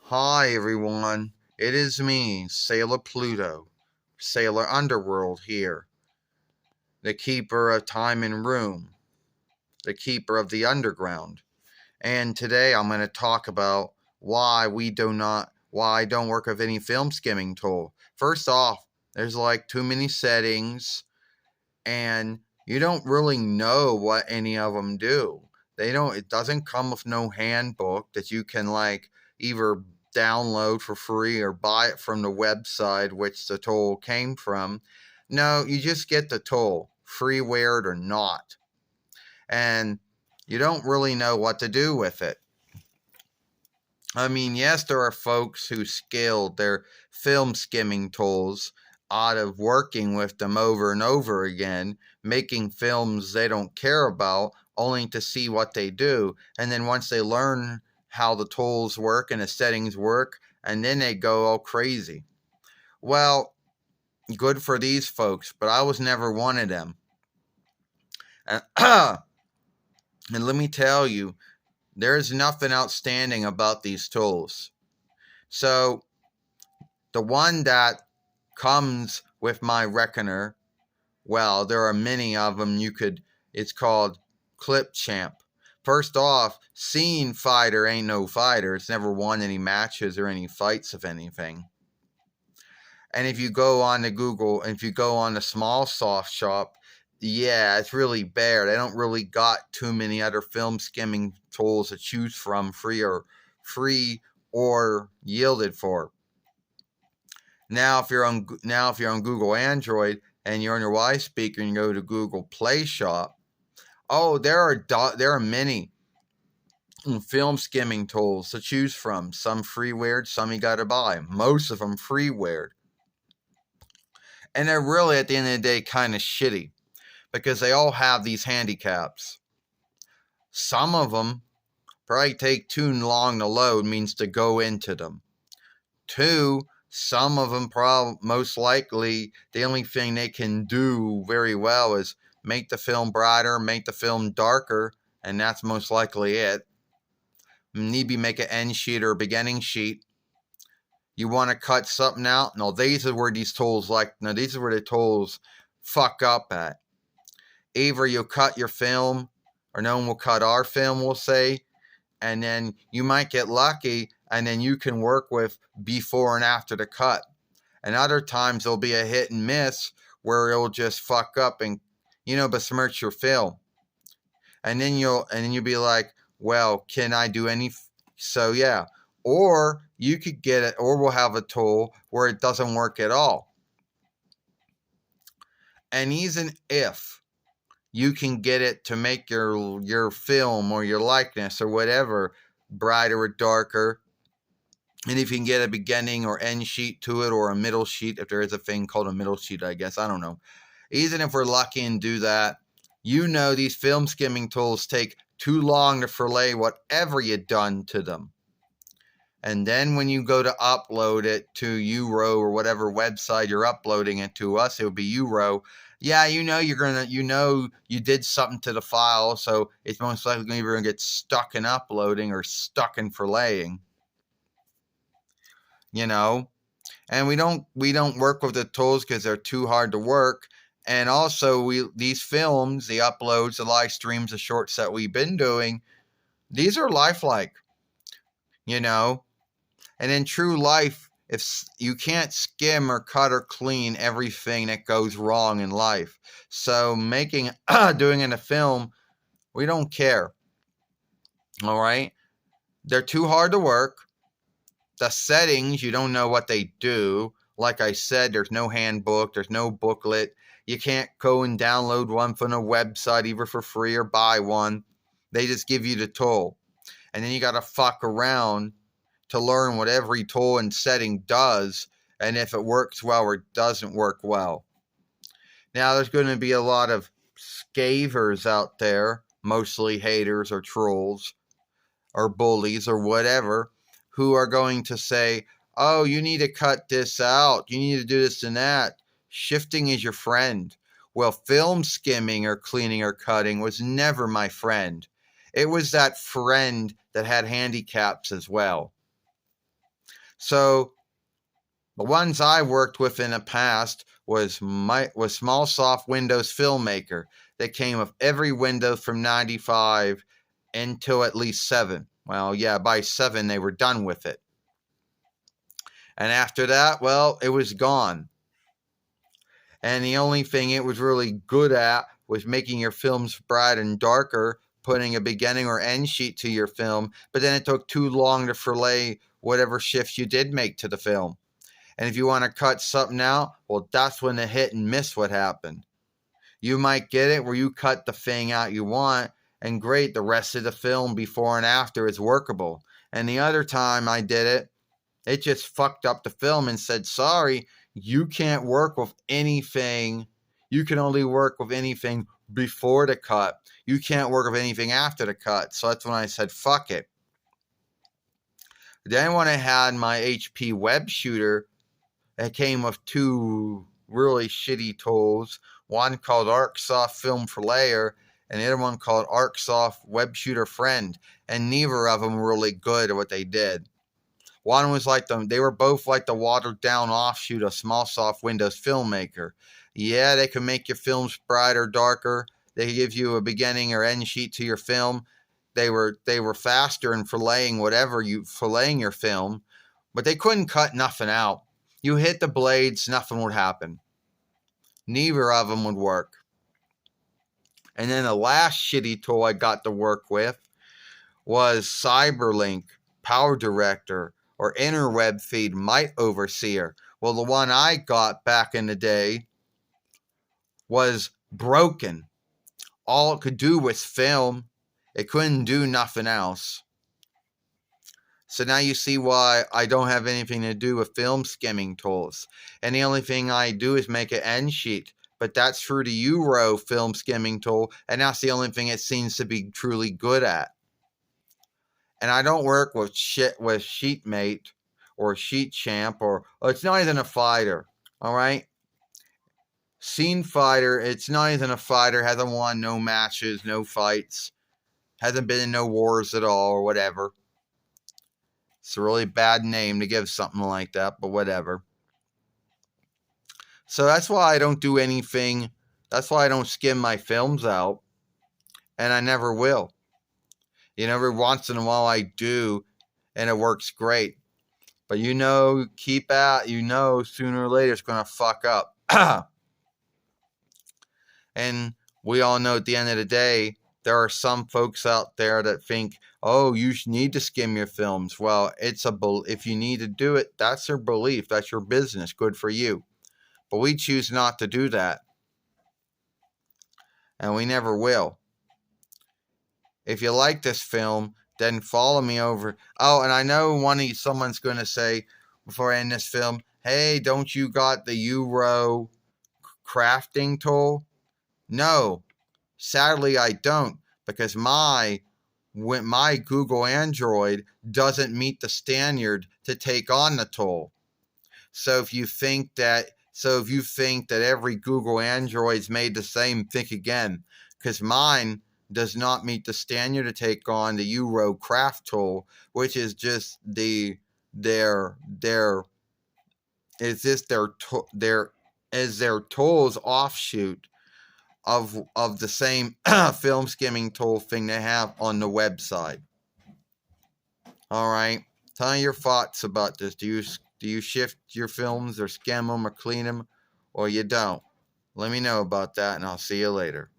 Hi everyone, it is me, Sailor Pluto, Sailor Underworld here, the keeper of time and room, the keeper of the underground. And today I'm going to talk about why I don't work with any film skimming tool. First off, there's like too many settings and you don't really know what any of them do. It doesn't come with no handbook that you can like either download for free or buy it from the website which the tool came from. No, you just get the tool, freeware or not. And you don't really know what to do with it. I mean, yes, there are folks who scaled their film skimming tools out of working with them over and over again, making films they don't care about, only to see what they do. And then once they learn how the tools work and the settings work, and then they go all crazy. Well, good for these folks, but I was never one of them. And, and let me tell you, there's nothing outstanding about these tools. So, the one that comes with my reckoner, well, there are many of them it's called Clip Champ. First off, Scene Fighter ain't no fighter. It's never won any matches or any fights of anything. And if you go on to Google, and if you go on the Small Soft Shop, yeah, it's really bare. They don't really got too many other film skimming tools to choose from, free or yielded for. Now, if you're on Google Android and you're on your Y speaker and you go to Google Play Shop, there are many film skimming tools to choose from. Some freeware, some you got to buy. Most of them freeware, and they're really at the end of the day kind of shitty because they all have these handicaps. Some of them probably take too long to load, means to go into them. Two, some of them most likely the only thing they can do very well is make the film brighter, make the film darker, and that's most likely it. Maybe make an end sheet or a beginning sheet. You want to cut something out? No, these are where these are where the tools fuck up at. Either you cut your film, or no one will cut our film, we'll say, and then you might get lucky and then you can work with before and after the cut. And other times there'll be a hit and miss where it'll just fuck up and besmirch your film. And then you'll be like, well, can I do any? So yeah. Or you could get it, or we'll have a tool where it doesn't work at all. And even if you can get it to make your film or your likeness or whatever brighter or darker, and if you can get a beginning or end sheet to it, or a middle sheet, if there is a thing called a middle sheet, I guess, I don't know. Even if we're lucky and do that, these film skimming tools take too long to fillet whatever you've done to them. And then when you go to upload it to Euro or whatever website you're uploading it to, us it'll be Euro. Yeah, you did something to the file, so it's most likely going to get stuck in uploading or stuck in filleting. And we don't work with the tools because they're too hard to work. And also, these films, the uploads, the live streams, the shorts that we've been doing, these are lifelike. And in true life, if you can't skim or cut or clean everything that goes wrong in life, so doing in a film, we don't care. All right, they're too hard to work. The settings, you don't know what they do. Like I said, there's no handbook, there's no booklet. You can't go and download one from a website either for free or buy one. They just give you the tool. And then you got to fuck around to learn what every tool and setting does, and if it works well or doesn't work well. Now, there's going to be a lot of scavers out there, mostly haters or trolls or bullies or whatever, who are going to say, oh, you need to cut this out. You need to do this and that. Shifting is your friend. Well, film skimming or cleaning or cutting was never my friend. It was that friend that had handicaps as well. So the ones I worked with in the past was Small Soft Windows Filmmaker. That came with every Windows from 95 until at least 7. Well, yeah, by 7 they were done with it. And after that, well, it was gone. And the only thing it was really good at was making your films bright and darker, putting a beginning or end sheet to your film, but then it took too long to fillet whatever shifts you did make to the film. And if you want to cut something out, well, that's when the hit and miss would happen. You might get it where you cut the thing out you want, and great, the rest of the film before and after is workable. And the other time I did it, it just fucked up the film and said, sorry, you can't work with anything. You can only work with anything before the cut. You can't work with anything after the cut. So that's when I said, fuck it. Then when I had my HP web shooter, it came with 2 really shitty tools. One called ArcSoft Film for Layer, and the other one called ArcSoft Web Shooter Friend. And neither of them were really good at what they did. One was like they were both like the watered down offshoot of Small Soft Windows Filmmaker. Yeah, they can make your films brighter, darker. They could give you a beginning or end sheet to your film. They were faster in filleting your film, but they couldn't cut nothing out. You hit the blades, nothing would happen. Neither of them would work. And then the last shitty tool I got to work with was Cyberlink, Power Director, or Interweb Feed Might Overseer. Well, the one I got back in the day was broken. All it could do was film. It couldn't do nothing else. So now you see why I don't have anything to do with film skimming tools. And the only thing I do is make an end sheet. But that's through the Euro film skimming tool. And that's the only thing it seems to be truly good at. And I don't work with Sheetmate or Sheet Champ or it's not even a fighter. All right. Scene Fighter, it's not even a fighter, hasn't won no matches, no fights, hasn't been in no wars at all or whatever. It's a really bad name to give something like that, but whatever. So that's why I don't do anything. That's why I don't skim my films out. And I never will. Every once in a while I do, and it works great. But keep at, sooner or later it's going to fuck up. And we all know at the end of the day, there are some folks out there that think, oh, you need to skim your films. Well, if you need to do it, that's their belief. That's your business. Good for you. But we choose not to do that. And we never will. If you like this film, then follow me over. Oh, and I know someone's going to say before I end this film, hey, don't you got the Euro crafting tool? No, sadly I don't, because my Google Android doesn't meet the standard to take on the tool. So if you think that every Google Android is made the same, think again, because mine does not meet the standard to take on the Euro craft tool, which is just their tools offshoot of the same film skimming tool thing they have on the website. All right, tell me your thoughts about this. Do you shift your films or skim them or clean them, or you don't? Let me know about that, and I'll see you later.